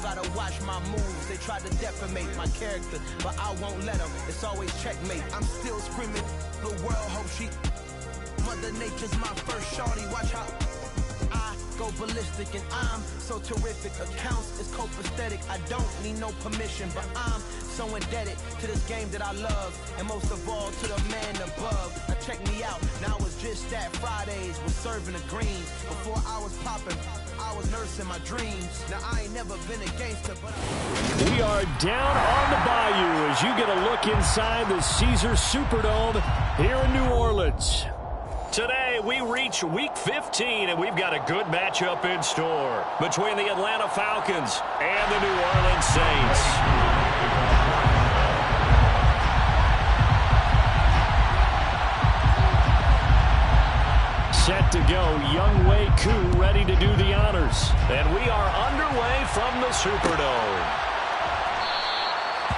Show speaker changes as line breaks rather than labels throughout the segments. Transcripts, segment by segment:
gotta watch my moves. They try to defamate my character, but I won't let them. It's always checkmate. I'm still screaming. The world hopes she. Mother Nature's my first shorty. Watch how I go ballistic, and I'm so terrific. Accounts is copacetic. I don't need no permission, but I'm so indebted to this game that I love, and most of all to the man above. Now check me out. Now it's just that Fridays was serving the greens. Before I was popping, I was nursing my dreams. Now I ain't never been a gangster, but
we are down on the bayou as you get a look inside the Caesars Superdome here in New Orleans. Today, we reach Week 15, and we've got a good matchup in store between the Atlanta Falcons and the New Orleans Saints. Set to go, Young Wei Koo ready to do the honors. And we are underway from the Superdome.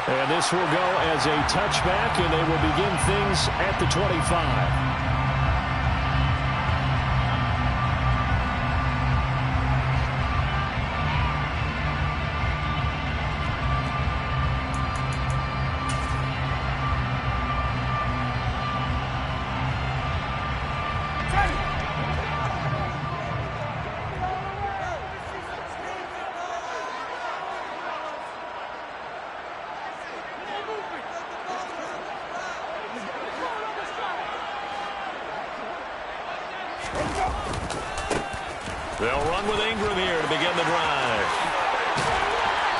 And this will go as a touchback, and they will begin things at the 25. They'll run with Ingram here to begin the drive.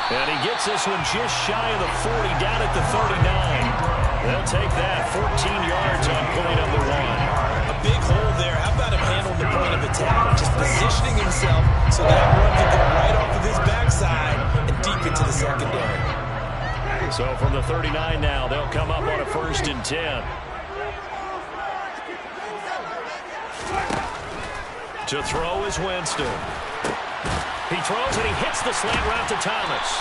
And he gets this one just shy of the 40, down at the 39. They'll take that 14 yards on play number 1.
A big hole there. How about him handling the point of attack? Just positioning himself so that run can go right off of his backside and deep into the secondary.
So from the 39 now, they'll come up on a 1st and 10. To throw is Winston. He throws and he hits the slant route to Thomas.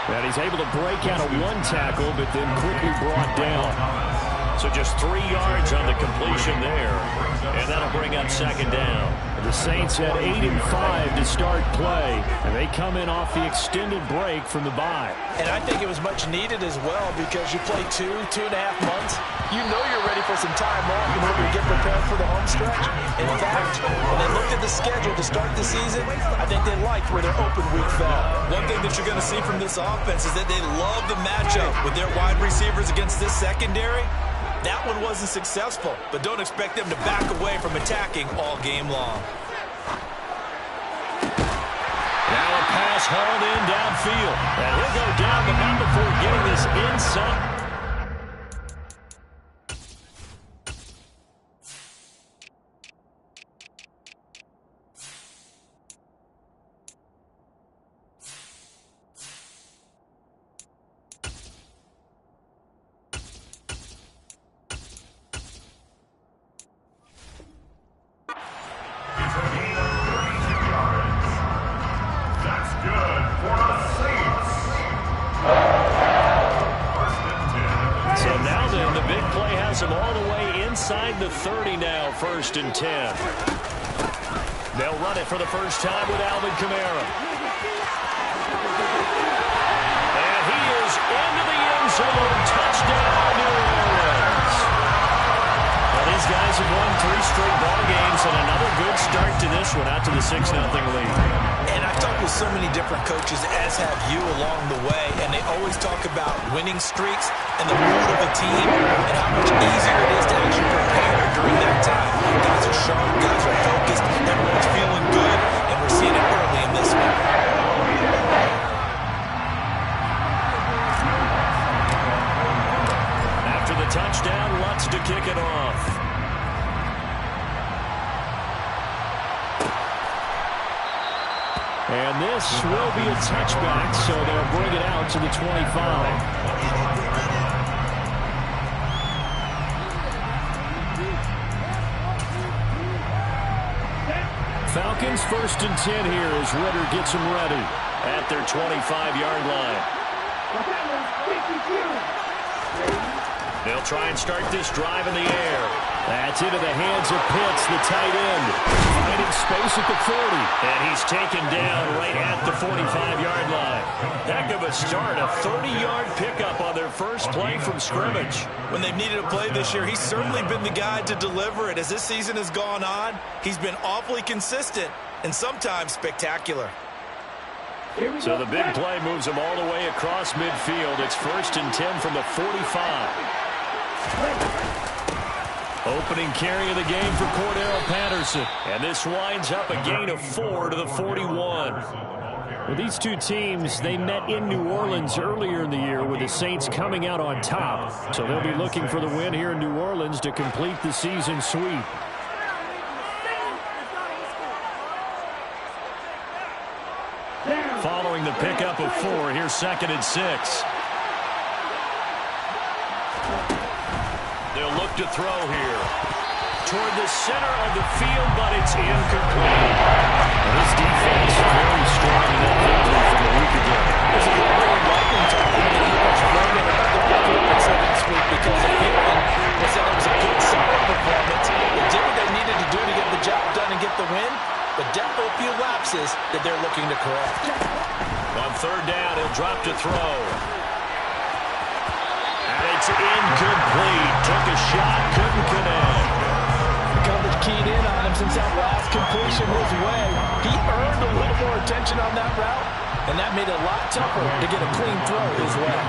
And he's able to break out of one tackle, but then quickly brought down. So just 3 yards on the completion there. And that'll bring up 2nd down. The Saints had 8 and 5 to start play, and they come in off the extended break from the bye.
And I think it was much needed as well, because you play 2.5 months. You know you're ready for some time off in order to get prepared for the home stretch. In fact, when they looked at the schedule to start the season, I think they liked where their open week fell. One thing that you're going to see from this offense is that they love the matchup with their wide receivers against this secondary. That one wasn't successful, but don't expect them to back away from attacking all game long.
Now a pass hauled in downfield. And he'll go down, but not before getting this inside. The 30 now, 1st and 10. They'll run it for the first time with Alvin Kamara. And he is into the end zone. Touchdown, New Orleans. Well, these guys have won 3 straight ball games, and another good start to this one, out to the 6-0 lead.
And I've talked with so many different coaches, as have you, along the way, and they always talk about winning streaks and the mood of a team and how much easier it is to actually prepare during that time. Guys are sharp, guys are focused, everyone's feeling good, and we're seeing it early in this one.
After the touchdown, Lutz to kick it off. And this will be a touchback, so they'll bring it out to the 25. Falcons 1st and 10 here as Ritter gets them ready at their 25-yard line. They'll try and start this drive in the air. That's into the hands of Pitts, the tight end. Finding space at the 40. And he's taken down right at the 45-yard line. Heck of a start, a 30-yard pickup on their first play from scrimmage.
When they've needed a play this year, he's certainly been the guy to deliver it. As this season has gone on, he's been awfully consistent and sometimes spectacular.
So the big play moves them all the way across midfield. It's 1st and 10 from the 45. Opening carry of the game for Cordero Patterson. And this winds up a gain of 4 to the 41. Well, these two teams, they met in New Orleans earlier in the year with the Saints coming out on top. So they'll be looking for the win here in New Orleans to complete the season sweep. Following the pickup of 4, here's 2nd and 6. They'll look to throw here. Toward the center of the field, but it's incomplete. This defense very strong in that victory from a week ago.
This is a really welcome time. He was running another performance last week because of Houston. They said it was a good, solid performance. They did what they needed to do to get the job done and get the win. But definitely a few lapses that they're looking to correct.
On 3rd down, he'll drop to throw. And it's incomplete. Took a shot, couldn't connect.
Coverage keyed in on him since that last completion his way. He earned a little more attention on that route, and that made it a lot tougher to get a clean throw his way.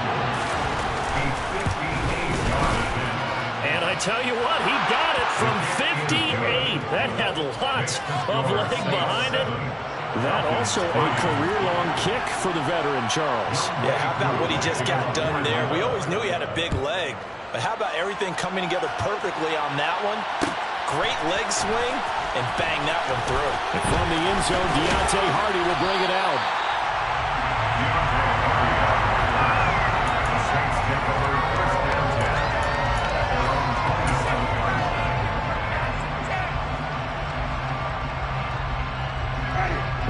And I tell you what, he got it from 58. That had lots of leg behind it. That also a career-long kick for the veteran, Charles.
Yeah, how about what he just got done there? We always knew he had a big leg, but how about everything coming together perfectly on that one? Great leg swing, and bang that one through.
And from the end zone, Deontay Hardy will bring it out.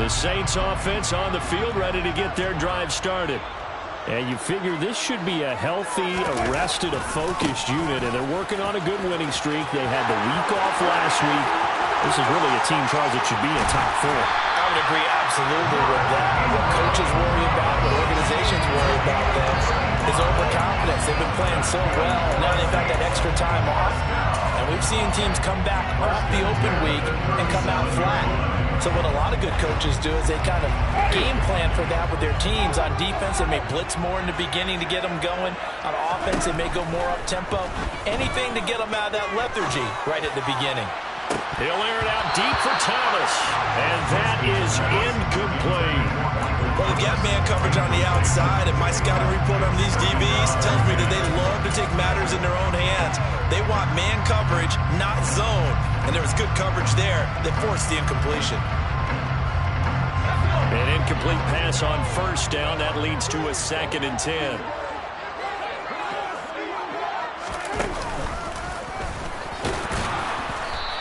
The Saints offense on the field, ready to get their drive started. And you figure this should be a healthy, arrested, a focused unit, and they're working on a good winning streak. They had the week off last week. This is really a team, Charles, that should be in top 4.
I would agree absolutely with that. What coaches worry about, what organizations worry about them is overconfidence. They've been playing so well, and now they've got that extra time off. And we've seen teams come back off the open week and come out flat. So what a lot of good coaches do is they kind of game plan for that with their teams. On defense, they may blitz more in the beginning to get them going. On offense, they may go more up-tempo. Anything to get them out of that lethargy right at the beginning.
He'll air it out deep for Thomas, and that is incomplete.
Well, they've got man coverage on the outside, and my scouting report on these DBs tells me that they love to take matters in their own hands. They want man coverage, not zone. And there was good coverage there that forced the incompletion.
An incomplete pass on 1st down. That leads to a 2nd and 10.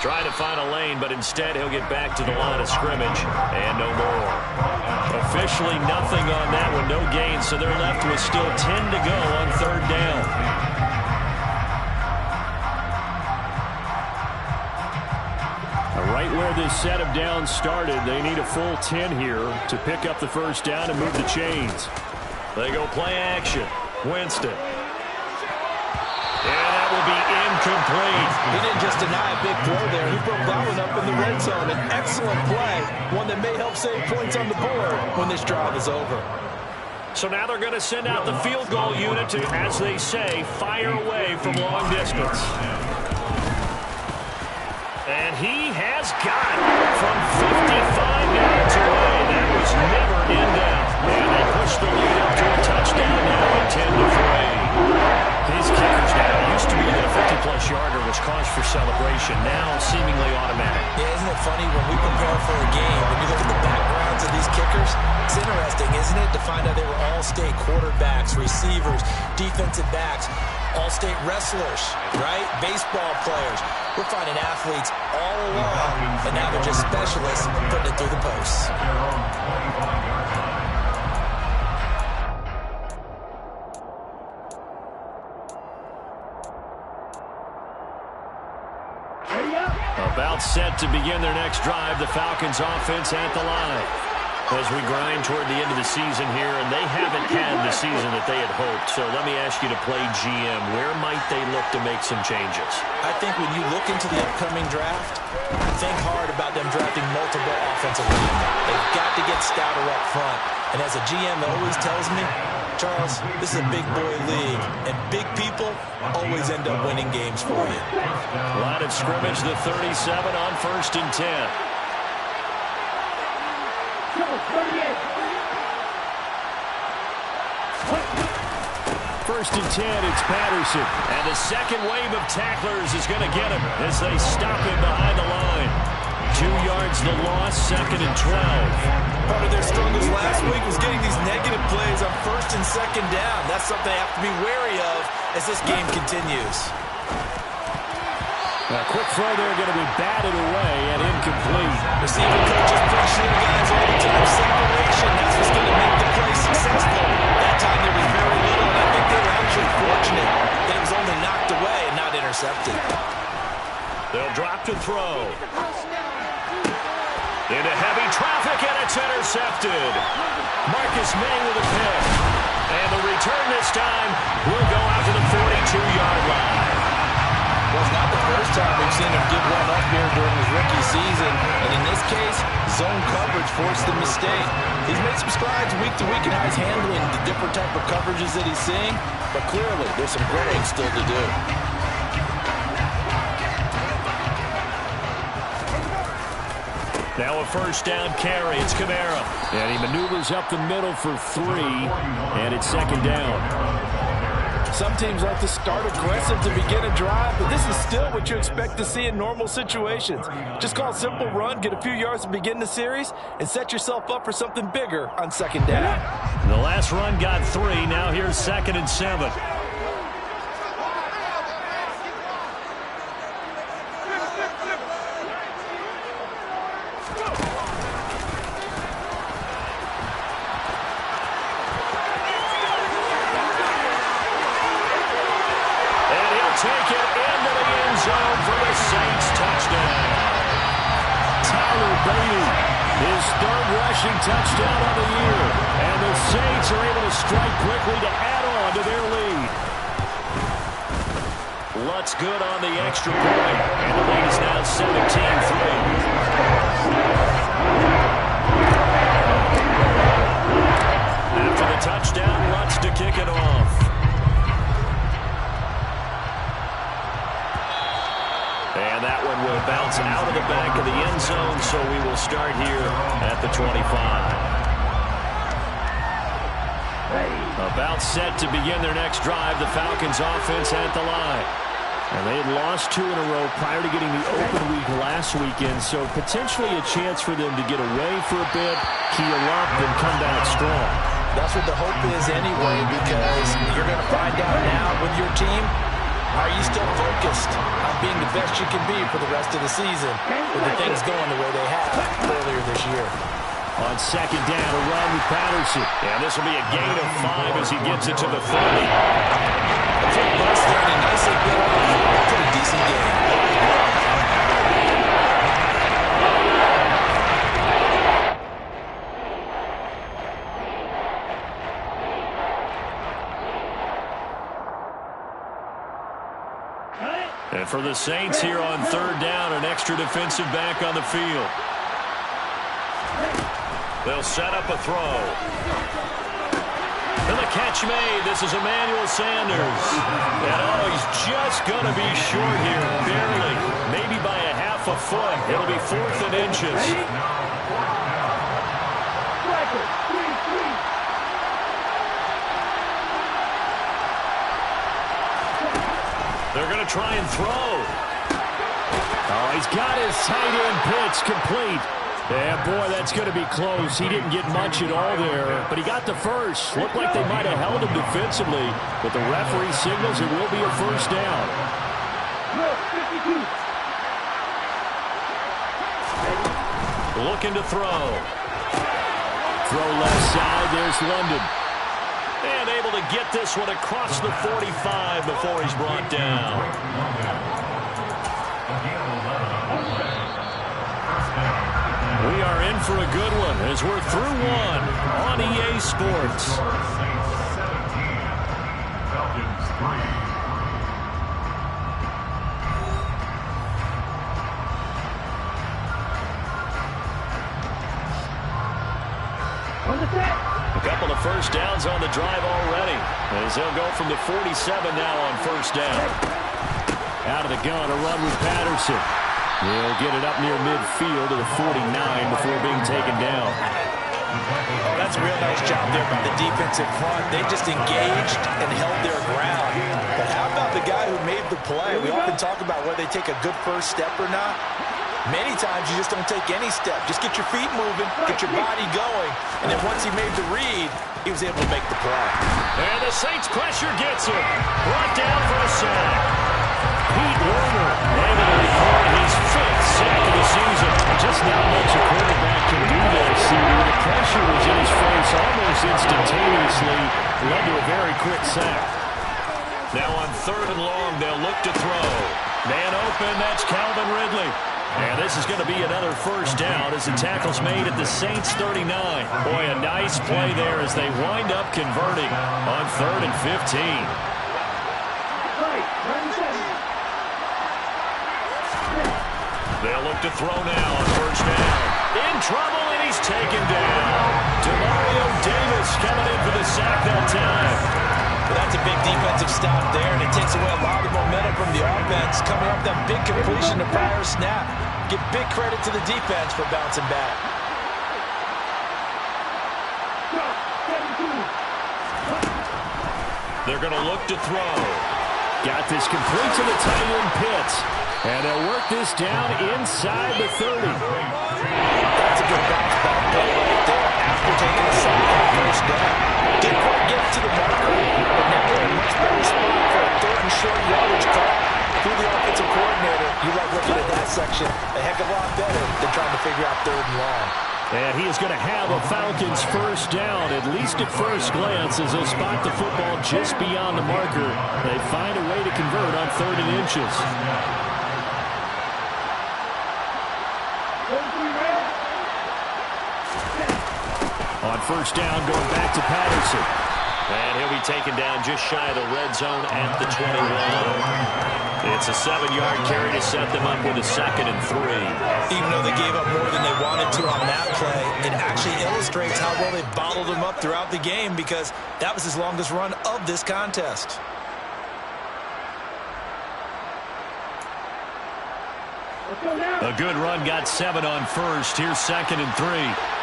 Trying to find a lane, but instead he'll get back to the line of scrimmage. And no more. Officially nothing on that one. No gain, so they're left with still 10 to go on 3rd down. Right where this set of downs started, they need a full 10 here to pick up the 1st down and move the chains. They go play action. Winston. And that will be incomplete.
He didn't just deny a big throw there. He broke that one up in the red zone. An excellent play, one that may help save points on the board when this drive is over.
So now they're going to send out the field goal unit to, as they say, fire away from long distance. And he has got it from 55 yards away. That was never in doubt. And they push the lead up to a touchdown now at 10-3. His kickers now used to be that a 50-plus yarder was cause for celebration. Now seemingly automatic.
Yeah, isn't it funny when we prepare for a game, when you look at the backgrounds of these kickers, it's interesting, isn't it, to find out they were all-state quarterbacks, receivers, defensive backs, all-state wrestlers, right? Baseball players. We're finding athletes all along, and now they're just specialists putting it through the posts.
About set to begin their next drive, the Falcons offense at the line. As we grind toward the end of the season here, and they haven't had the season that they had hoped. So let me ask you to play GM. Where might they look to make some changes?
I think when you look into the upcoming draft, think hard about them drafting multiple offensive linemen. They've got to get stouter up front. And as a GM, it always tells me, Charles, this is a big boy league, and big people always end up winning games for you.
Line of scrimmage, the 37 on 1st and 10. First and 10, it's Patterson. And the second wave of tacklers is going to get him as they stop him behind the line. 2 yards the loss, 2nd and 12.
Part of their struggles last week was getting these negative plays on 1st and 2nd down. That's something they have to be wary of as this game continues.
A quick throw there, going to be batted away and incomplete.
Receiver coaches preach to the guys all the time. Separation, that's what's going to make the play successful. That time there was very little, and I think they were actually fortunate that it was only knocked away and not intercepted.
They'll drop to throw. Into heavy traffic, and it's intercepted. Marcus May with a pick. And the return this time will go out to the 42-yard line.
Well, it's not the first time we've seen him give one up here during his rookie season. And in this case, zone coverage forced the mistake. He's made some strides week to week in how he's handling the different type of coverages that he's seeing. But clearly, there's some growing still to do.
Now a first down carry. It's Kamara. And he maneuvers up the middle for 3. And it's 2nd down.
Some teams like to start aggressive to begin a drive, but this is still what you expect to see in normal situations. Just call a simple run, get a few yards to begin the series, and set yourself up for something bigger on 2nd down.
The last run got 3. Now here's 2nd and 7. Take it into the end zone for the Saints touchdown. Tyler Beatty, his 3rd rushing touchdown of the year. And the Saints are able to strike quickly to add on to their lead. Lutz good on the extra point. And the lead is now 17-3. After the touchdown, Lutz to kick it off. And that one will bounce out of the back of the end zone, so we will start here at the 25. About set to begin their next drive, the Falcons offense at the line. And they had lost 2 in a row prior to getting the open week last weekend, so potentially a chance for them to get away for a bit, keel up, and come back strong.
That's what the hope is anyway, because you're going to find out now with your team, are you still focused on being the best you can be for the rest of the season with the things going the way they have earlier this year?
On 2nd down, a run with Patterson. And this will be a gain of 5 as he gets it to the 30.
A quick bust there and a nicely built off. Pretty decent game.
And for the Saints here on 3rd down, an extra defensive back on the field. They'll set up a throw. And the catch made. This is Emmanuel Sanders. And he's just going to be short here, barely. Maybe by a half a foot. It'll be 4th and inches. They're going to try and throw. Oh, he's got his tight end pitch complete. Yeah, boy, that's going to be close. He didn't get much at all there, but he got the first. Looked like they might have held him defensively, but the referee signals it will be a first down. Looking to throw. Throw left side. There's London. And able to get this one across the 45 before he's brought down. We are in for a good one as we're through one on EA Sports. A couple of first downs on the drive already, as they'll go from the 47 now on first down. Out of the gun, a run with Patterson. He'll get it up near midfield to the 49 before being taken down.
That's a real nice job there by the defensive front. They just engaged and held their ground. But how about the guy who made the play? We often talk about whether they take a good first step or not. Many times you just don't take any step. Just get your feet moving, get your body going, and then once he made the read, he was able to make the play.
And the Saints pressure gets him. Brought down for a sack. Pete Werner able to record his 5th sack of the season. Just not much a quarterback can do there, CD. The pressure was in his face almost instantaneously. Led to a very quick sack. Now on 3rd and long, they'll look to throw. Man open, that's Calvin Ridley. And this is going to be another first down as the tackle's made at the Saints 39. Boy, a nice play there as they wind up converting on 3rd and 15. They'll look to throw now on first down. In trouble, and he's taken down. Demario Davis coming in for the sack that time.
Well, that's a big defensive stop there, and it takes away a lot of momentum from the offense. Coming up that big completion to prior snap. Give big credit to the defense for bouncing back.
They're going to look to throw. Got this complete to the tight end Pitts. And they'll work this down inside the 30.
That's a good bounce back play right there after taking a sack on first down. Didn't quite get to the marker, but now they're in a much better spot for a 3rd and short yardage call. Through the offensive coordinator, you like looking at that section a heck of a lot better than trying to figure out 3rd and long.
And he is going to have a Falcons first down, at least at first glance, as they'll spot the football just beyond the marker. They find a way to convert on 3rd and inches. On first down, going back to Patterson. And he'll be taken down just shy of the red zone at the 21. It's a 7-yard carry to set them up with a 2nd and 3.
Even though they gave up more than they wanted to on that play, it actually illustrates how well they bottled them up throughout the game because that was his longest run of this contest.
A good run got 7 on first. Here's 2nd and 3.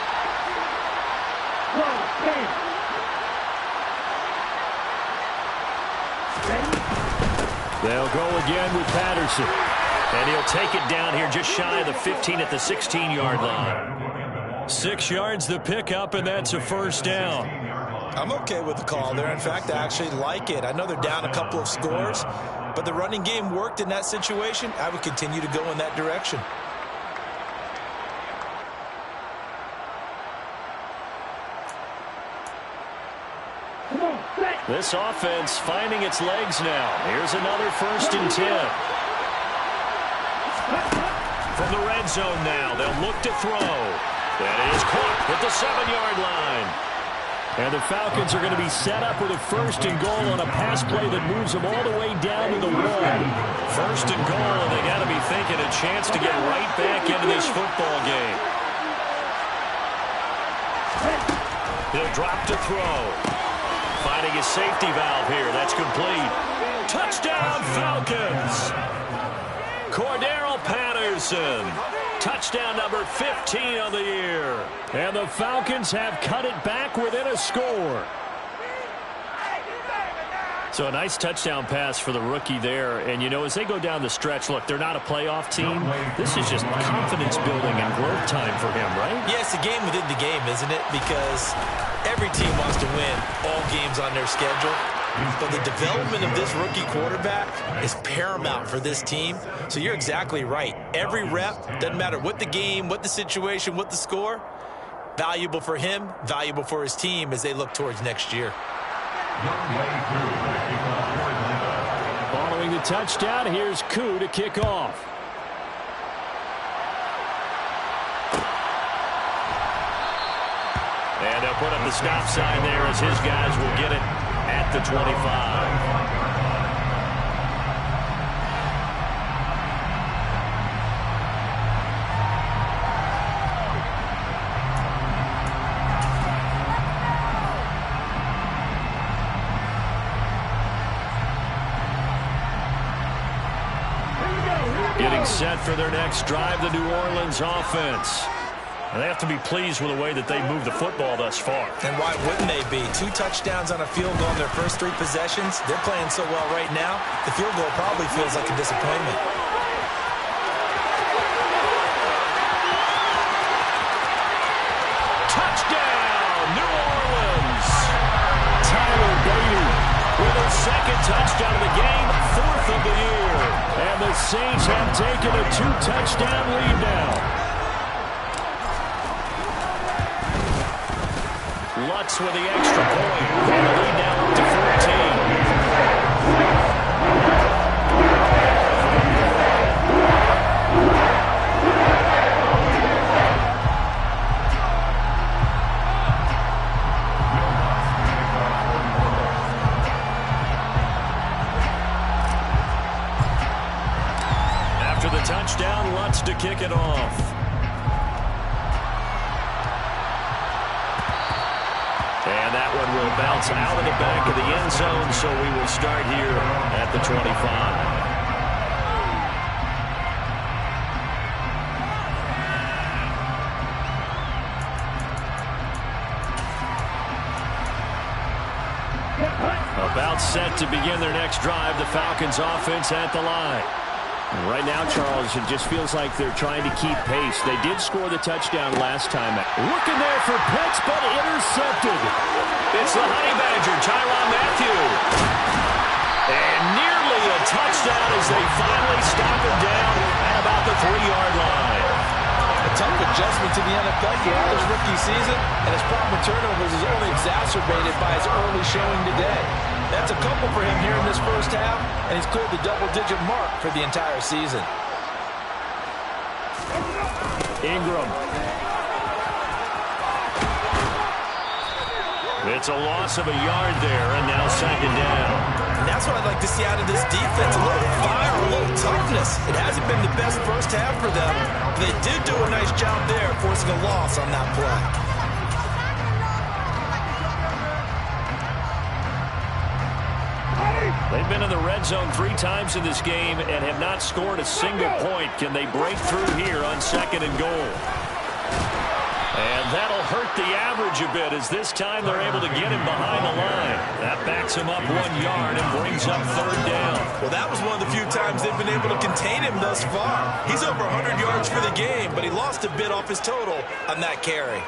They'll go again with Patterson. And he'll take it down here just shy of the 15 at the 16-yard line. 6 yards the pickup, and that's a first down.
I'm okay with the call there. In fact, I actually like it. I know they're down a couple of scores, but the running game worked in that situation. I would continue to go in that direction.
This offense finding its legs now. Here's another 1st and 10. From the red zone now, they'll look to throw. That is caught at the 7-yard line. And the Falcons are going to be set up with a 1st and goal on a pass play that moves them all the way down to the 1. 1st and goal, and they got to be thinking a chance to get right back into this football game. He'll drop to throw. Finding his safety valve here. That's complete. Touchdown, Falcons. Cordero Patterson. Touchdown number 15 of the year. And the Falcons have cut it back within a score. So a nice touchdown pass for the rookie there. And, you know, as they go down the stretch, look, they're not a playoff team. This is just confidence building and growth time for him, right?
Yeah, it's a game within the game, isn't it? Because every team wants to win all games on their schedule. But the development of this rookie quarterback is paramount for this team. So you're exactly right. Every rep, doesn't matter what the game, what the situation, what the score, valuable for him, valuable for his team as they look towards next year.
Following the touchdown, here's Koo to kick off. the stop sign there as his guys will get it at the 25. Getting set for their next drive, the New Orleans offense. And they have to be pleased with the way that they moved the football thus far.
And why wouldn't they be? 2 touchdowns on a field goal in their first 3 possessions. They're playing so well right now, the field goal probably feels like a disappointment.
Touchdown, New Orleans! Tyler Beatty with his second touchdown of the game, 4th of the year. And the Saints have taken a 2-touchdown lead now. Lutz with the extra point. And the lead now up to 14. After the touchdown, Lutz to kick it off. And that one will bounce out of the back of the end zone, so we will start here at the 25. About set to begin their next drive, the Falcons offense at the line.
Right now, Charles, it just feels like they're trying to keep pace. They did score the touchdown last time.
Looking there for Pitts, but intercepted. It's the Honey Badger, Tyrann Mathieu. And nearly a touchdown as they finally stop him down at about the 3-yard line.
A tough adjustment to the NFL throughout his rookie season, and his problem with turnovers is only exacerbated by his early showing today. That's a couple for him here in this first half, and he's cleared the double-digit mark for the entire season.
Ingram. It's a loss of a yard there, and now 2nd down.
And that's what I'd like to see out of this defense, a little fire, a little toughness. It hasn't been the best first half for them, but they did do a nice job there, forcing a loss on that play.
They've been in the red zone 3 times in this game and have not scored a single point. Can they break through here on 2nd and goal? And that'll hurt the average a bit as this time they're able to get him behind the line. That backs him up 1 yard and brings up 3rd down.
Well, that was one of the few times they've been able to contain him thus far. He's over 100 yards for the game, but he lost a bit off his total on that carry.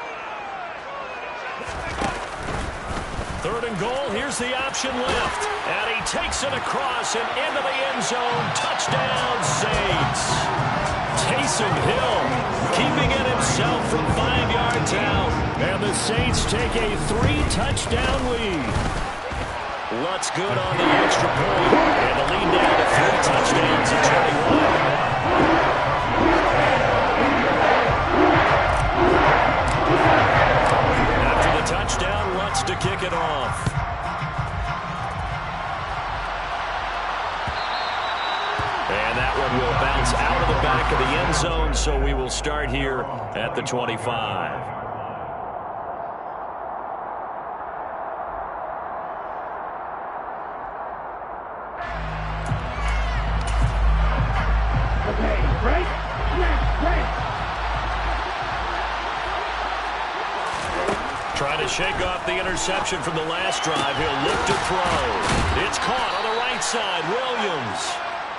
3rd and goal, here's the option left. And he takes it across and into the end zone. Touchdown, Saints. Taysom Hill keeping it himself from 5 yards out. And the Saints take a 3-touchdown lead. Lutz good on the extra point. And the lead down to 3 touchdowns at 21. After the touchdown, Lutz to kick it off. And that one will bounce out of the back of the end zone, so we will start here at the 25. Trying to shake off the interception from the last drive. He'll look to throw. It's caught on the right side. Williams.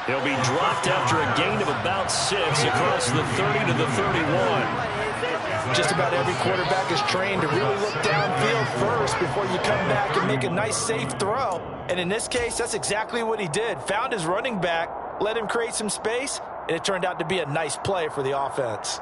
He'll be dropped after a gain of about 6 across the 30 to the 31.
Just about every quarterback is trained to really look downfield first before you come back and make a nice, safe throw. And in this case, that's exactly what he did. Found his running back, let him create some space, and it turned out to be a nice play for the offense.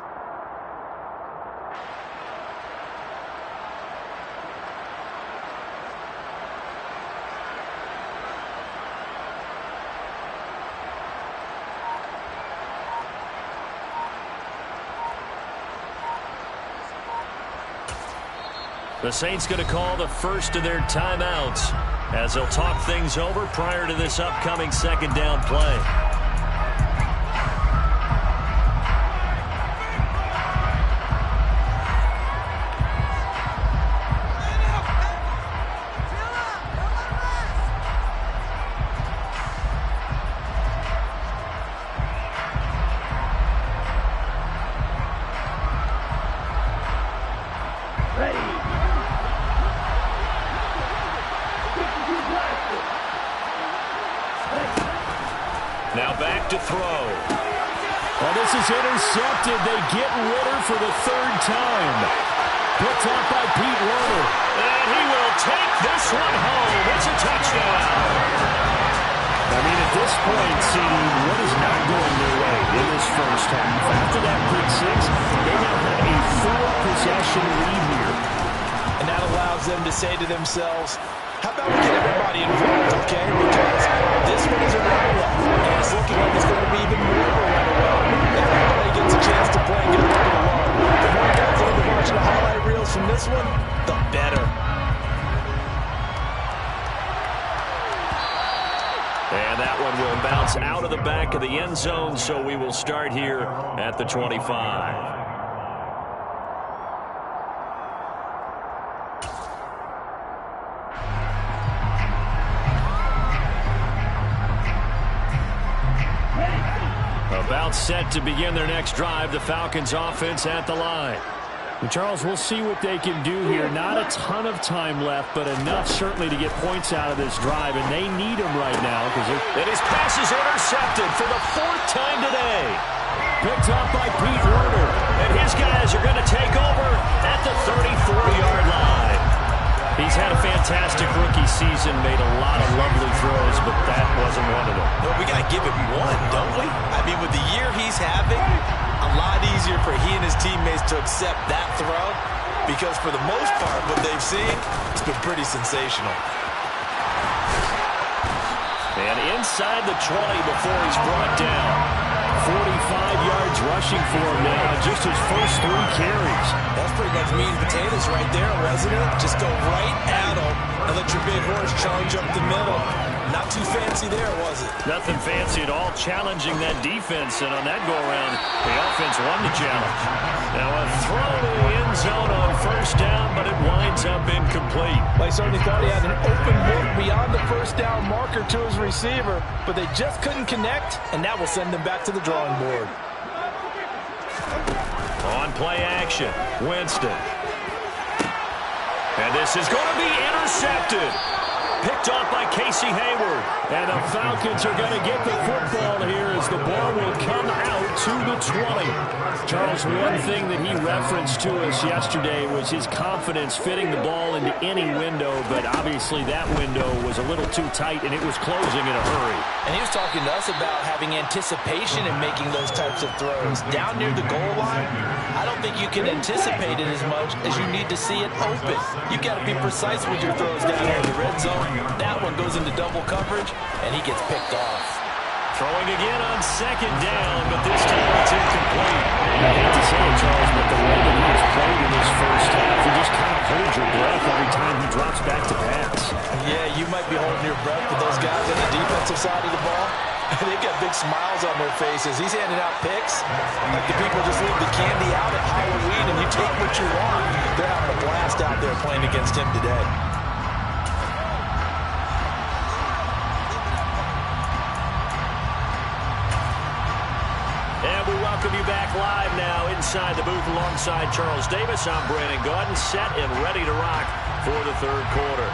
The Saints going to call the first of their timeouts as they'll talk things over prior to this upcoming second down play. Now back to throw.
Well, this is intercepted. They get Ritter for the third time. Picked up by Pete Werner.
And he will take this one home. It's a touchdown.
I mean, at this point, CD, what is not going their way in this first half? After that pick six, they now have a four-possession lead here.
And that allows them to say to themselves, how about we get everybody involved, okay? Because this one is a run-away, and it's looking like it's going to be even more of a run-away. If everybody gets a chance to play and get a little bit along, the more guys that are watching the highlight reels from this one, the better.
And that one will bounce out of the back of the end zone, so we will start here at the 25. About set to begin their next drive, the Falcons offense at the line.
And Charles, we'll see what they can do here. Not a ton of time left, but enough certainly to get points out of this drive, and they need them right now.
And his pass is intercepted for the fourth time today.
Picked up by Pete Werner.
And his guys are going to take over at the 34-yard line. He's had a fantastic rookie season, made a lot of lovely throws, but that wasn't one of them.
No, we got to give him one, don't we? I mean, with the year he's having, a lot easier for he and his teammates to accept that throw because for the most part, what they've seen, it's been pretty sensational.
And inside the 20 before he's brought down.
45 yards rushing for him now, just his first 3 carries.
That's pretty much meat and potatoes right there, wasn't it? Just go right at him and let your big horse charge up the middle. Not too fancy there, was it?
Nothing fancy at all, challenging that defense, and on that go-around, the offense won the challenge. Now a throw to the end zone on first down, but it winds up incomplete.
Well, he certainly thought he had an open look beyond the first down marker to his receiver, but they just couldn't connect, and that will send them back to the drawing board.
On play action, Winston. And this is going to be intercepted. Picked off by Casey Hayward.
And the Falcons are going to get the football here as the ball will come out to the 20. Charles, one thing that he referenced to us yesterday was his confidence fitting the ball into any window, but obviously that window was a little too tight and it was closing in a hurry.
And he was talking to us about having anticipation in making those types of throws. Down near the goal line, I don't think you can anticipate it as much as you need to see it open. You've got to be precise with your throws down there in the red zone. That one goes into double coverage, and he gets picked off.
Throwing again on second down, but this time it's incomplete.
I hate to say it, Charles, but the way that he has played in this first half, you just kind of hold your breath every time he drops back to pass.
Yeah, you might be holding your breath, but those guys on the defensive side of the ball, they've got big smiles on their faces. He's handing out picks like the people just leave the candy out at Halloween, and you take what you want. They're having a blast out there playing against him today.
And we welcome you back live now inside the booth alongside Charles Davis. I'm Brandon Gaudin, set and ready to rock for the third quarter.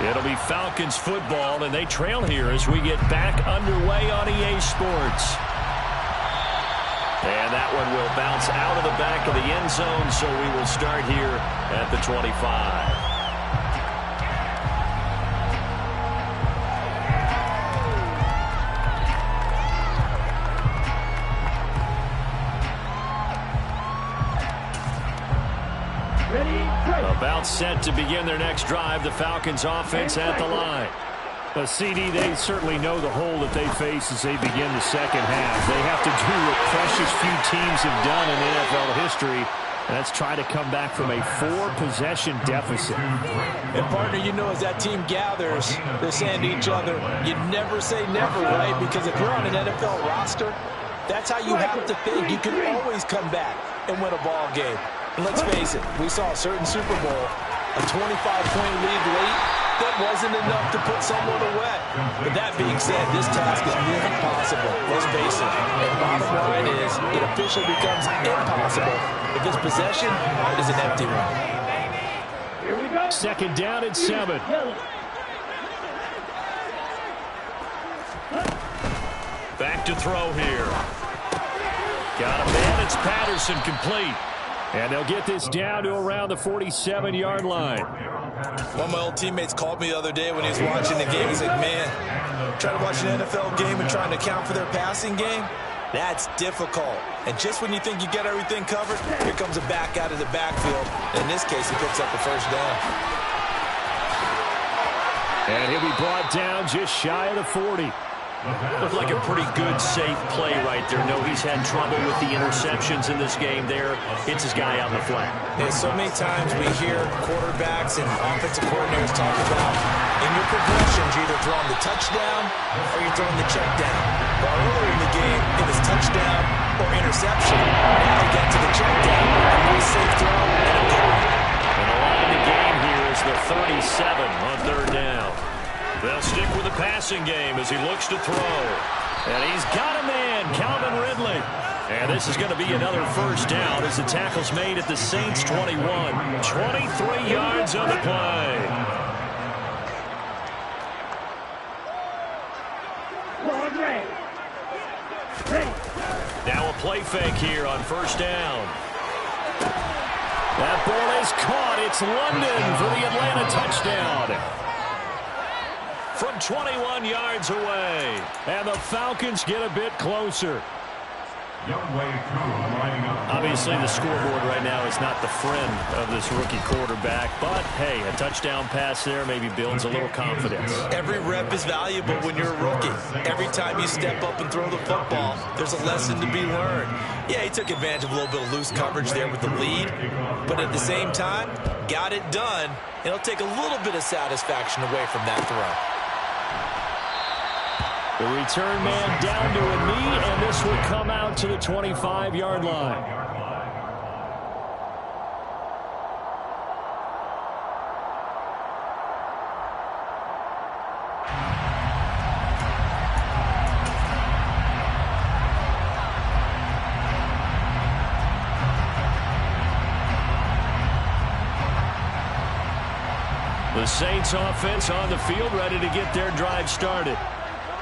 It'll be Falcons football, and they trail here as we get back underway on EA Sports. And that one will bounce out of the back of the end zone, so we will start here at the 25. About set to begin their next drive. The Falcons offense at the line.
The CD, they certainly know the hole that they face as they begin the second half. They have to do what precious few teams have done in NFL history, and that's try to come back from a 4-possession deficit.
And, partner, you know, as that team gathers, they're saying to each other, you never say never, right? Because if you're on an NFL roster, that's how you have to think. You can always come back and win a ball game. And let's face it, we saw a certain Super Bowl, a 25-point lead late. That wasn't enough to put someone away. But that being said, this task is nearly impossible. Let's face it. And bottom line is, it officially becomes impossible if this possession is an empty one.
Second down and 7.
Back to throw here. Got a man. It's Patterson, complete.
And they'll get this down to around the 47-yard line.
One of my old teammates called me the other day when he was watching the game. He's like, man, trying to watch an NFL game and trying to account for their passing game, that's difficult. And just when you think you get everything covered, here comes a back out of the backfield. In this case, he picks up a first down.
And he'll be brought down just shy of the 40.
Looked like a pretty good, safe play right there. No, he's had trouble with the interceptions in this game there. Hits his guy out in the flat.
Yeah, so many times we hear quarterbacks and offensive coordinators talk about in your progressions, you're either throwing the touchdown or you're throwing the check down. Well, earlier in the game, it was touchdown or interception. Now we get to the check down, a nice safe throw, and a good one.
And the line of the game here is the 37 on third down. They'll stick with the passing game as he looks to throw. And he's got a man, Calvin Ridley. And this is going to be another first down as the tackle's made at the Saints 21. 23 yards on the play. Now a play fake here on first down.
That ball is caught. It's London for the Atlanta touchdown.
From 21 yards away.
And the Falcons get a bit closer.
Obviously, the scoreboard right now is not the friend of this rookie quarterback. But, hey, a touchdown pass there maybe builds a little confidence.
Every rep is valuable when you're a rookie. Every time you step up and throw the football, there's a lesson to be learned. Yeah, he took advantage of a little bit of loose coverage there with the lead. But at the same time, got it done. It'll take a little bit of satisfaction away from that throw.
The return man down to a knee, and this will come out to the 25-yard line. The Saints offense on the field, ready to get their drive started.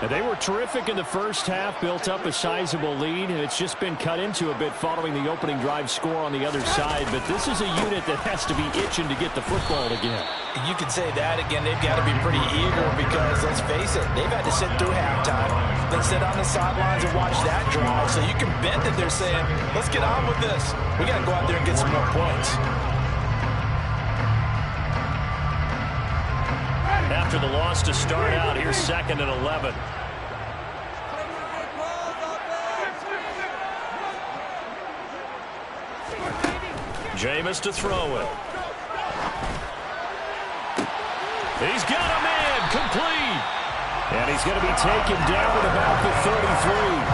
And they were terrific in the first half, built up a sizable lead, and it's just been cut into a bit following the opening drive score on the other side. But this is a unit that has to be itching to get the football again.
You could say that again. They've got to be pretty eager because, let's face it, they've had to sit through halftime, then sit on the sidelines and watch that drive. So you can bet that they're saying, let's get on with this. We got to go out there and get some more points.
After the loss to start out, here's 2nd and 11. Jameis to throw it. He's got a man, complete.
And he's going to be taken down at about the 33.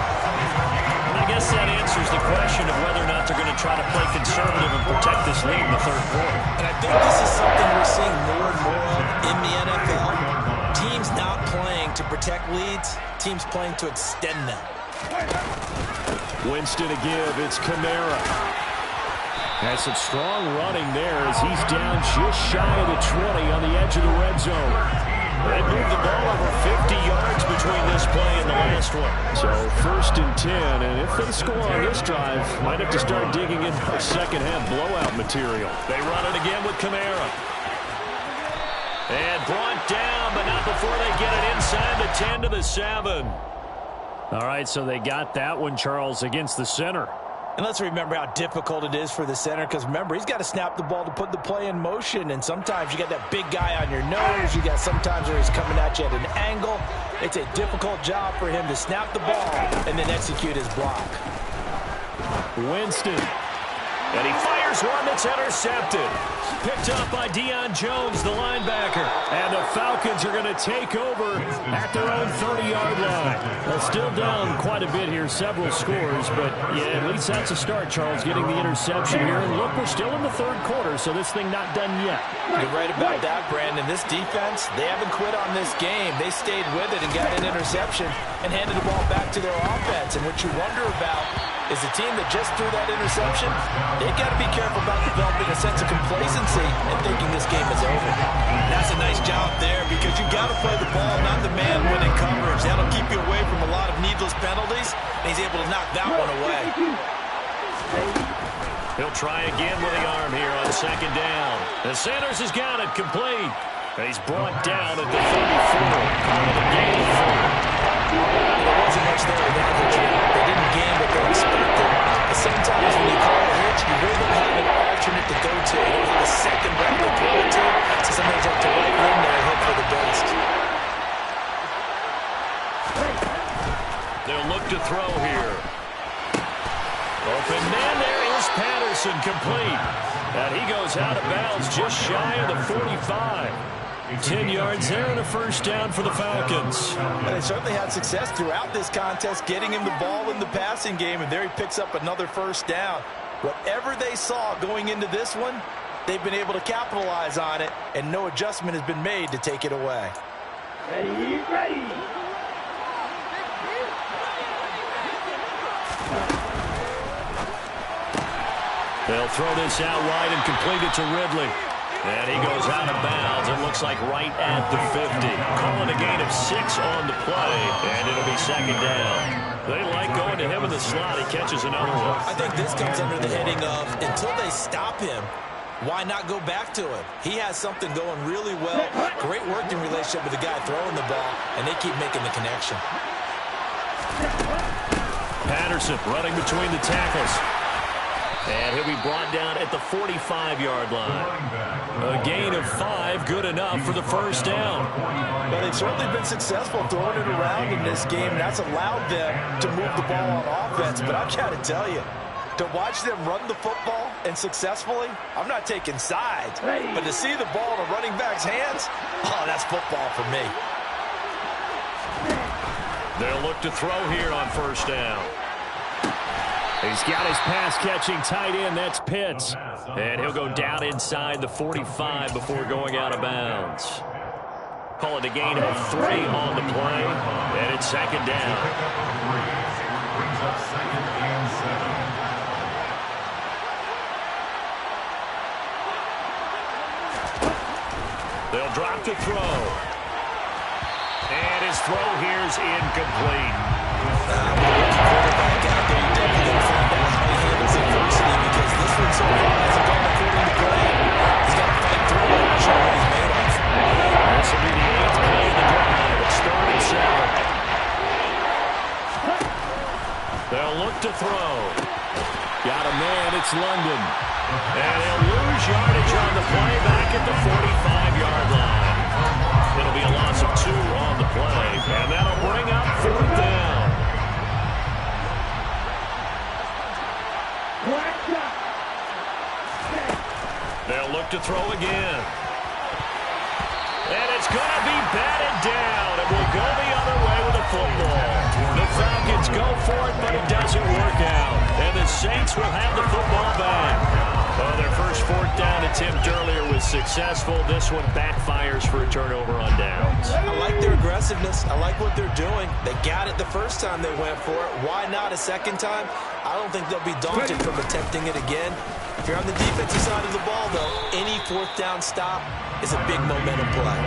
I guess that answers the question of whether or not they're going to try to play conservative and protect this lead in the third quarter.
And I think this is something we're seeing more and more of in the NFL. Teams not playing to protect leads, teams playing to extend them.
Winston to give, it's Kamara. Has some strong running there as he's down just shy of the 20 on the edge of the red zone. They moved the ball over 50 yards between this play and the last one. So 1st and 10, and if they score on this drive, might have to start digging into the second half blowout material. They run it again with Kamara. And brought down, but not before they get it inside the 10 to the 7. All right, so they got that one, Charles, against the center.
And let's remember how difficult it is for the center, because remember, he's got to snap the ball to put the play in motion, and sometimes you got that big guy on your nose. You got sometimes where he's coming at you at an angle. It's a difficult job for him to snap the ball and then execute his block.
Winston. And he fires one that's intercepted. Picked up by Deion Jones, the linebacker. And the Falcons are going to take over at their own 30-yard line. They're still down quite a bit here, several scores. But, yeah, at least that's a start, Charles, getting the interception here. And look, we're still in the 3rd quarter, so this thing not done yet.
You're right about that, Brandon. This defense, they haven't quit on this game. They stayed with it and got an interception and handed the ball back to their offense. And what you wonder about is the team that just threw that interception, they've got to be careful about developing a sense of complacency and thinking this game is over. That's a nice job there, because you got to play the ball, not the man-winning coverage. That'll keep you away from a lot of needless penalties, and he's able to knock that one away.
He'll try again with the arm here on 2nd down. And Sanders has got it complete. And he's brought down at the 34. Calling a gain of 4.
There wasn't much there with that hitch. They didn't gain what they expected. But sometimes when you call a hitch, you really don't have an alternate to go to. You don't have a second round to throw it to. So sometimes you have to right in there and hope for the best.
They'll look to throw here. Open man, there is Patterson, complete. And he goes out of bounds just shy of the 45. 10 yards there and a 1st down for the Falcons.
And they certainly had success throughout this contest, getting him the ball in the passing game, and there he picks up another 1st down. Whatever they saw going into this one, they've been able to capitalize on it, and no adjustment has been made to take it away.
Ready.
They'll throw this out wide and complete it to Ridley. And he goes out of bounds. It looks like right at the 50. Calling a gain of 6 on the play, and it'll be 2nd down. They like going to him in the slot. He catches another one.
I think this comes under the heading of, until they stop him, why not go back to him? He has something going really well. Great working relationship with the guy throwing the ball, and they keep making the connection.
Patterson running between the tackles. And he'll be brought down at the 45-yard line. A gain of 5, good enough for the 1st down.
Well, they've certainly been successful throwing it around in this game. That's allowed them to move the ball on offense. But I've got to tell you, to watch them run the football and successfully, I'm not taking sides. But to see the ball in a running back's hands, oh, that's football for me.
They'll look to throw here on 1st down. He's got his pass-catching tight end. That's Pitts. And he'll go down inside the 45 before going out of bounds. Call it a gain of 3 on the play. And it's 2nd down. They'll drop to throw. And his throw here is incomplete.
Quarterback out there, you definitely got to find out how he handles adversity, because this one so far hasn't gone according to plan. He's got to fight through it and show what he's made of.
This will be the 8th play of the drive. It's 3rd and 7. They'll look to throw. Got a man, it's London. And they'll lose yardage on the play back at the 45-yard line. It'll be a loss of 2 on the play, and that'll bring up 4th down. They'll look to throw again. And it's going to be batted down, and we'll go the other way with the football. The Falcons go for it, but it doesn't work out. And the Saints will have the football back. Well, their first 4th down attempt earlier was successful. This one backfires for a turnover on downs.
I like their aggressiveness. I like what they're doing. They got it the first time they went for it. Why not a second time? I don't think they'll be daunted from attempting it again. If you're on the defensive side of the ball, though, any 4th down stop is a big momentum play.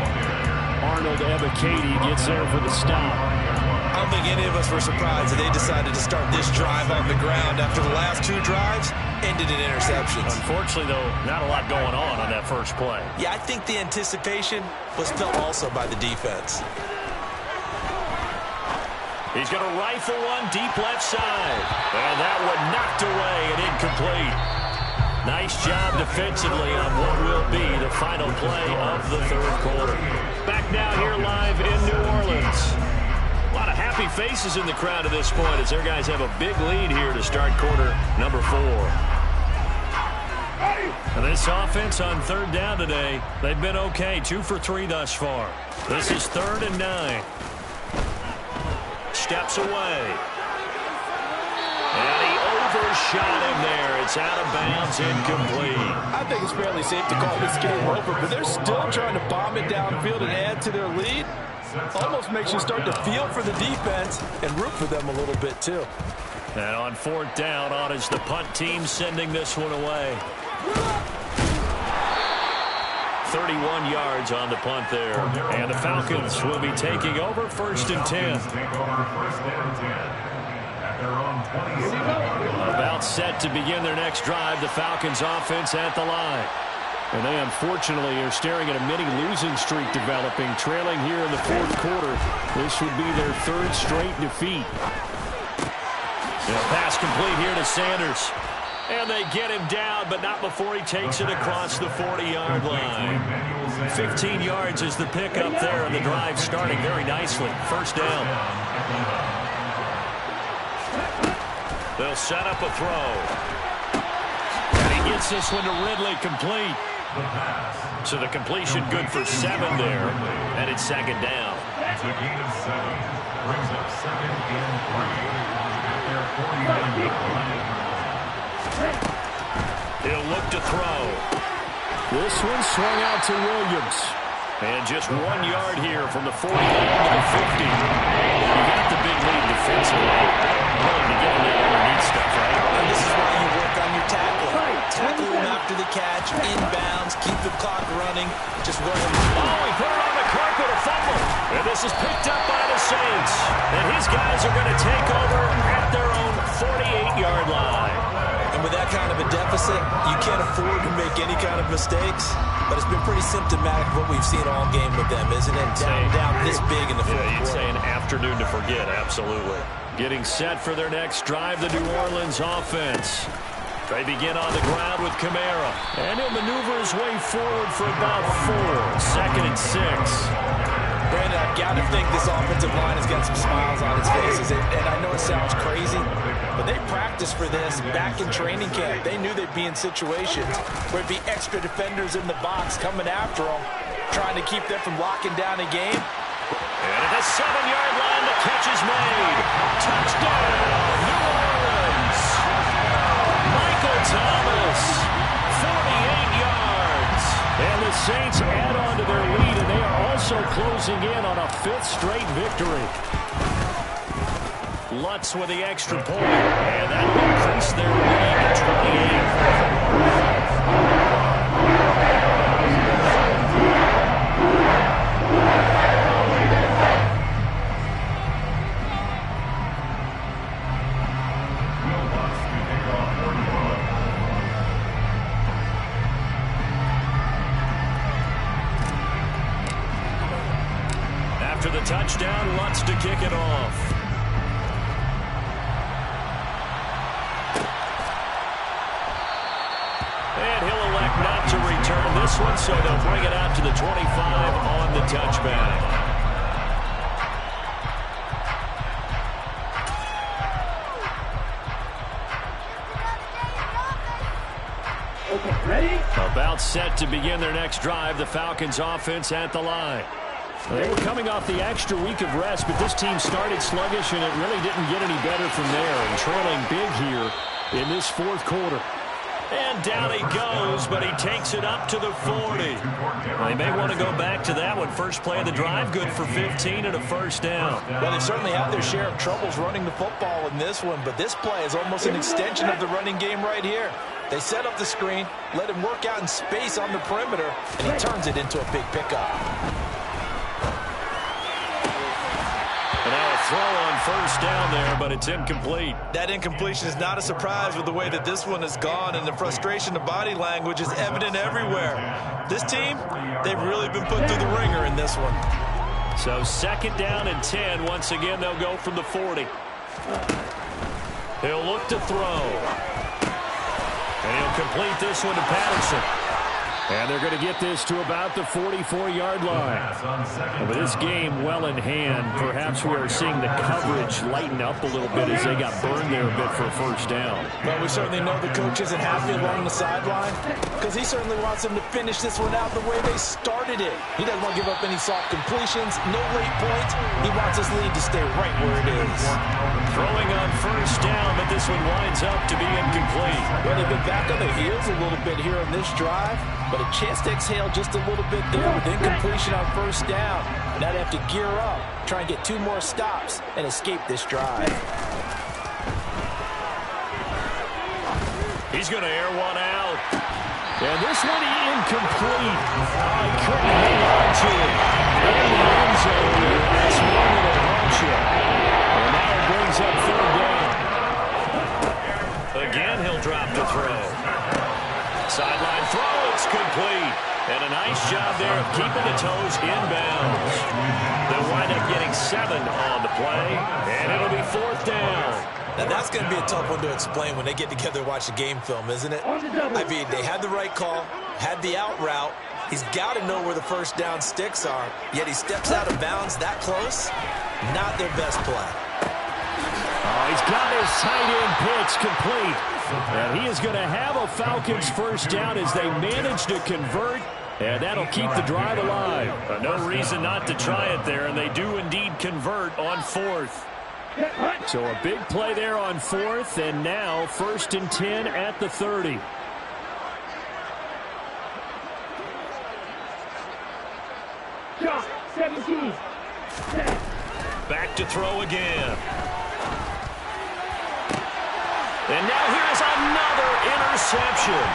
Arnold Ebiketie gets there for the stop.
I don't think any of us were surprised that they decided to start this drive on the ground after the last 2 drives ended in interceptions.
Unfortunately, though, not a lot going on that first play.
Yeah, I think the anticipation was felt also by the defense.
He's going to rifle one deep left side. And that one knocked away and incomplete. Nice job defensively on what will be the final play of the third quarter. Back now here live in New Orleans. A lot of happy faces in the crowd at this point as their guys have a big lead here to start quarter number 4. And this offense on third down today, they've been okay. 2 for 3 thus far. This is 3rd and 9. Steps away. And he overshot him there. It's out of bounds, incomplete.
I think it's fairly safe to call this game over, but they're still trying to bomb it downfield and add to their lead. Almost makes you start to feel for the defense and root for them a little bit, too.
And on 4th down, on is the punt team sending this one away. 31 yards on the punt there. And the Falcons will be taking over 1st and 10. About set to begin their next drive. The Falcons offense at the line. And they unfortunately are staring at a mini losing streak developing, trailing here in the 4th quarter. This would be their 3rd straight defeat. And a pass complete here to Sanders. And they get him down, but not before he takes it across the 40-yard line. 15 yards is the pickup there, and the drive starting very nicely. 1st down. They'll set up a throw. And he gets this one to Ridley complete. So the completion good for 7 there, and it's 2nd down.
It's a gain of 7. Brings up 2nd and 3 at their 49-yard line.
He'll look to throw.
This one swung out to Williams.
And just 1 yard here from the 40 to the 50. You got the big lead defensively. Willing to get in there underneath stuff, right?
And this is why you work on your tackling. Tackle him after the catch, inbounds, keep the clock running. Just run him.
Oh, he put it on the carpet, a fumble. And this is picked up by the Saints. And his guys are going to take over at their own 48-yard line.
And with that kind of a deficit, you can't afford to make any kind of mistakes. But it's been pretty symptomatic of what we've seen all game with them, isn't it? Down this big in the fourth quarter.
You'd say an afternoon to forget, absolutely. Getting set for their next drive, the New Orleans offense. They begin on the ground with Kamara. And he'll maneuver his way forward for about 4. 2nd and 6.
Brandon, I've got to think this offensive line has got some smiles on its faces. And I know it sounds crazy, but they practiced for this back in training camp. They knew they'd be in situations where it'd be extra defenders in the box coming after them, trying to keep them from locking down a game.
And at the 7-yard line, the catch is made. Touchdown, New Orleans. Michael Thomas, 48 yards. And the Saints add on to their lead, and they are also closing in on a 5th straight victory. Lutz with the extra point, and that will increase their lead to 28. After the touchdown, Lutz to kick it off. And he'll elect not to return this one, so they'll bring it out to the 25 on the touchback.
Okay, ready?
About set to begin their next drive, the Falcons offense at the line. They were coming off the extra week of rest, but this team started sluggish, and it really didn't get any better from there, and trailing big here in this 4th quarter. And down he goes, but he takes it up to the 40. They may want to go back to that one. First play of the drive, good for 15 and a 1st down.
Well, they certainly had their share of troubles running the football in this one, but this play is almost an extension of the running game right here. They set up the screen, let him work out in space on the perimeter, and he turns it into a big pickup.
throw on first down there, but it's incomplete.
That incompletion is not a surprise with the way that this one has gone, and the frustration, the body language is evident everywhere. This team, they've really been put through the ringer in this one.
So 2nd down and 10. Once again, they'll go from the 40. He'll look to throw. And he'll complete this one to Patterson. And they're going to get this to about the 44-yard line. And with this game well in hand, perhaps we are seeing the coverage lighten up a little bit as they got burned there a bit for a first down.
But we certainly know the coach isn't happy along the sideline because he certainly wants them to finish this one out the way they started it. He doesn't want to give up any soft completions, no late points. He wants his lead to stay right where it is.
Throwing on first down, but this one winds up to be incomplete.
Well, they've been back on their heels a little bit here on this drive, but a chance to exhale just a little bit there with incompletion on first down. Now they have to gear up, try and get 2 more stops, and escape this drive.
He's going to air one out. And this one incomplete. I couldn't hang on to it. In the end zone here. That's one of the bunch. And now it brings up 3rd down. Again, he'll drop the throw. Sideline throw, it's complete. And a nice job there of keeping the toes inbounds. They'll wind up getting 7 on the play, and it'll be 4th down.
Now that's going to be a tough one to explain when they get together and watch the game film, isn't it? I mean, they had the right call, had the out route. He's got to know where the first down sticks are, yet he steps out of bounds that close. Not their best play.
Oh, he's got his tight end pitch complete. And he is going to have a Falcons first down as they manage to convert. And that'll keep the drive alive. No reason not to try it there, and they do indeed convert on 4th. So a big play there on 4th, and now 1st and 10 at the 30.
Shot, 17.
Back to throw again. And now here's another interception.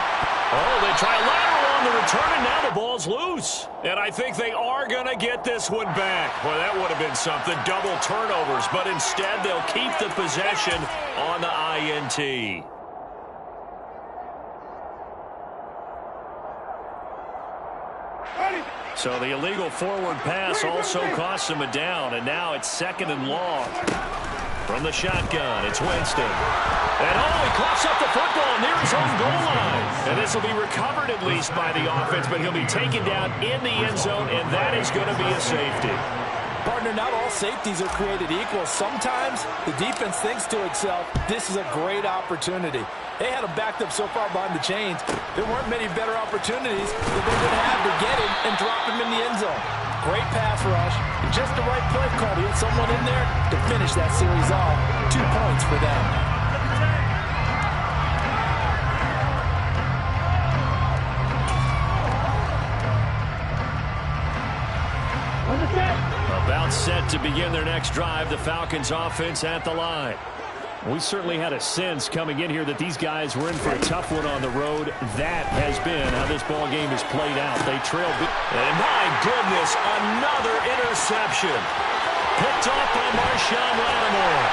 Oh, they try lateral on the return, and now the ball's loose. And I think they are going to get this one back. Boy, that would have been something. Double turnovers, but instead they'll keep the possession on the INT. So the illegal forward pass also costs him a down, and now it's 2nd and long. From the shotgun, it's Winston. And he coughs up the football near his own goal line. And this will be recovered at least by the offense, but he'll be taken down in the end zone, and that is going to be a safety.
Partner, not all safeties are created equal. Sometimes the defense thinks to itself, this is a great opportunity. They had him backed up so far behind the chains, there weren't many better opportunities that they could have to get him and drop him in the end zone. Great pass rush, just the right play call to get someone in there to finish that series off. 2 points for them.
About set to begin their next drive, the Falcons offense at the line. We certainly had a sense coming in here that these guys were in for a tough one on the road. That has been how this ball game has played out. They trailed. And my goodness, another interception. Picked off by Marshawn Lattimore.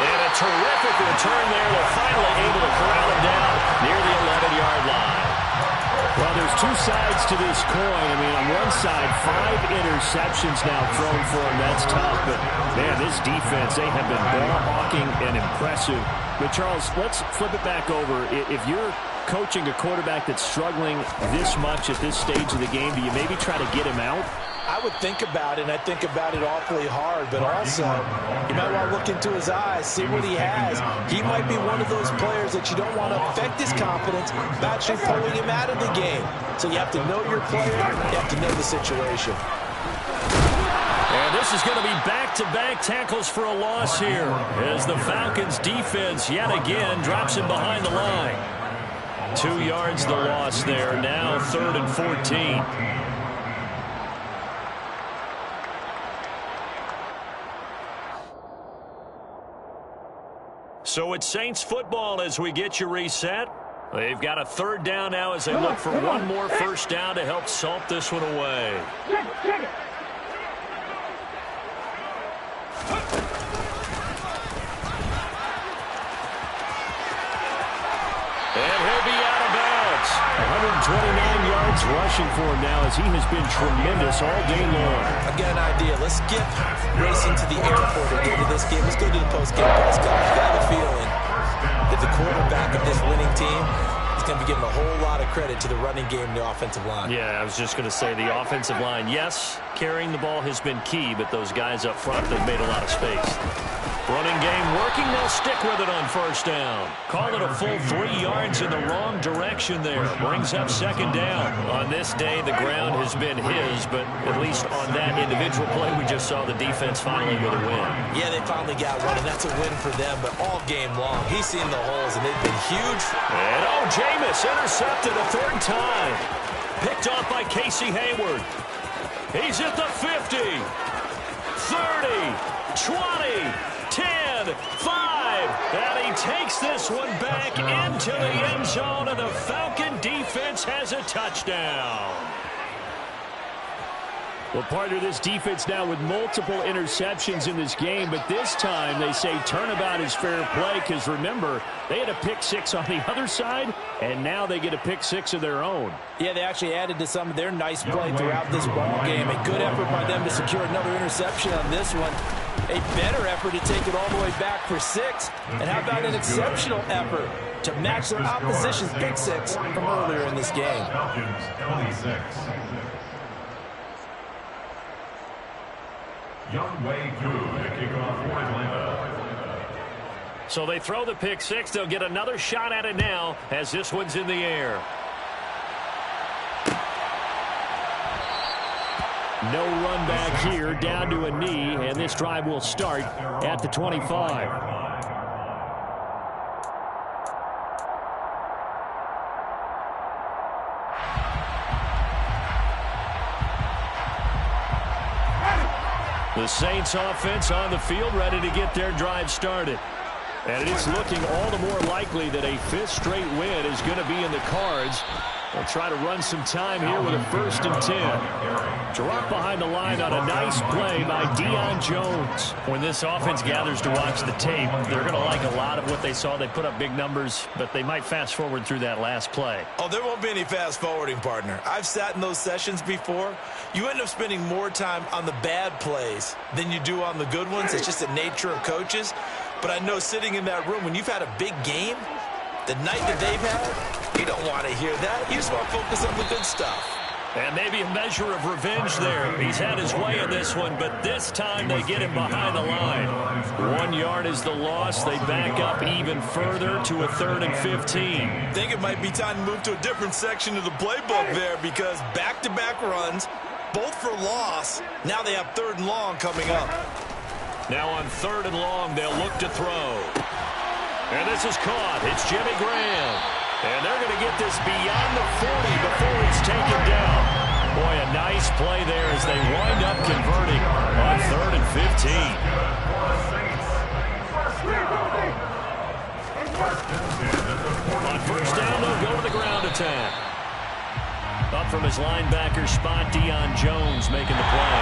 And a terrific return there. They're finally able to corral him down near the 11-yard line. Well, there's 2 sides to this coin. I mean, on one side, 5 interceptions now thrown for him. That's tough. But, man, this defense, they have been ball-hawking and impressive. But, Charles, let's flip it back over. If you're coaching a quarterback that's struggling this much at this stage of the game, do you maybe try to get him out?
I would think about it, and I think about it awfully hard, but also you might want to look into his eyes, see what he has. He might be one of those players that you don't want to affect his confidence by actually pulling him out of the game. So you have to know your player, you have to know the situation.
And this is going to be back-to-back tackles for a loss here as the Falcons defense yet again drops him behind the line. 2 yards the loss there, now 3rd and 14. So it's Saints football as we get you reset. They've got a 3rd down now as they look for one more first down to help salt this one away. 129 yards rushing for him now as he has been tremendous all day long.
I've got an idea. Let's skip racing to the airport at the end of this game. Let's go to the post-game press conference. I have a feeling that the quarterback of this winning team is going to be giving a whole lot of credit to the running game and the offensive line.
Yeah, I was just going to say the offensive line. Yes, carrying the ball has been key, but those guys up front, they've made a lot of space. Running game working. They'll stick with it on first down. Call it a full 3 yards in the wrong direction there. Brings up second down. On this day, the ground has been his, but at least on that individual play, we just saw the defense finally with a win.
Yeah, they finally got one, and that's a win for them, but all game long, he's seen the holes, and they've been huge.
And Jameis intercepted a third time. Picked off by Casey Hayward. He's at the 50, 30, 20, 10, 5, and he takes this one back into the end zone, and the Falcon defense has a touchdown. Well, partner, this defense now with multiple interceptions in this game, but this time they say turnabout is fair play because, remember, they had a pick six on the other side, and now they get a pick six of their own.
Yeah, they actually added to some of their nice play throughout this ball game. A good effort by them to secure another interception on this one. A better effort to take it all the way back for 6. And how about an exceptional effort to match their opposition's pick six from earlier in this game.
Falcons 26. Young Wei Koo to kick off for Atlanta.
So they throw the pick six. They'll get another shot at it now as this one's in the air. No run back here, down to a knee, and this drive will start at the 25. The Saints offense on the field, ready to get their drive started. And it's looking all the more likely that a fifth straight win is going to be in the cards. They'll try to run some time here with a 1st and 10. Drop behind the line on a nice play by Deion Jones. When this offense gathers to watch the tape, they're going to like a lot of what they saw. They put up big numbers, but they might fast forward through that last play.
Oh, there won't be any fast forwarding, partner. I've sat in those sessions before. You end up spending more time on the bad plays than you do on the good ones. It's just the nature of coaches. But I know sitting in that room, when you've had a big game, the night that they've had, you don't want to hear that. You just want to focus on the good stuff.
And maybe a measure of revenge there. He's had his way in this one, but this time they get him behind the line. 1 yard is the loss. They back up even further to a 3rd and 15.
I think it might be time to move to a different section of the playbook there because back-to-back runs, both for loss. Now they have 3rd and long coming up.
Now on 3rd and long, they'll look to throw. And this is caught. It's Jimmy Graham. And they're going to get this beyond the 40 before it's taken down. Boy, a nice play there as they wind up converting on 3rd and 15. On first down, they'll go to the ground attack. Up from his linebacker spot, Deion Jones making the play.